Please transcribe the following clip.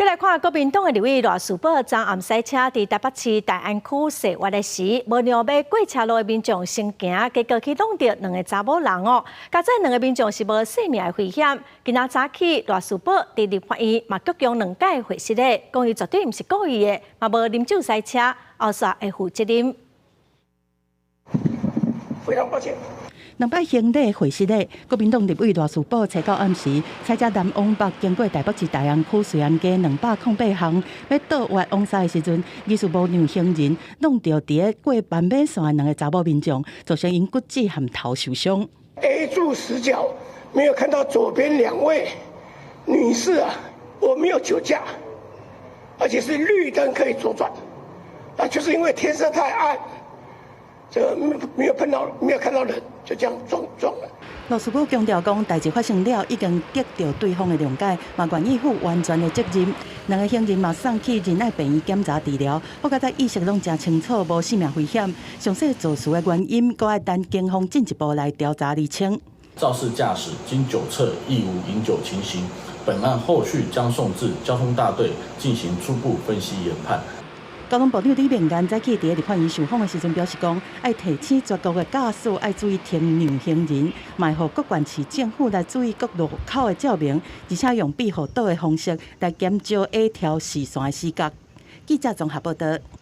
再来看国民党的立委赖士宝昨暗塞车伫台北市大安区西活的时，无让要过车路的民众先行，结果去弄到两个查某人哦。加这两个民众是无性命的危险。今仔早起，赖士宝伫立法院嘛鞠躬两届回释咧，讲伊绝对毋是故意的，嘛无啉酒塞车，后续会负责任。非常抱歉。 两摆行礼会释咧，国民党立委赖士宝初到暗时，踩车南往北经过台北市大安区瑞安街208巷，要倒弯往西的时阵，疑似无让行人弄到伫个过斑马线的两个查某民众，造成因骨折和头受伤。A 柱死角没有看到左边两位女士啊，我没有酒驾，而且是绿灯可以左转，啊，就是因为天色太暗。 这没有看到人，就这样撞了。赖士宝强调讲，代志发生了，已经得到对方的谅解，嘛愿意负完全的责任。两个行人嘛送去仁爱病院检查治疗，我觉在意识拢真清楚，无性命危险。详细肇事的原因，阁要等警方进一步来调查厘清。肇事驾驶经酒测亦无饮酒情形，本案后续将送至交通大队进行初步分析研判。 交通部长李明彦早起伫立法院受访的时阵表示讲，要提醒全国的驾驶要注意停让行人，卖互各县市政府来注意各路口的照明，而且用庇护岛的方式来减少A 条视线的死角。记者综合报道。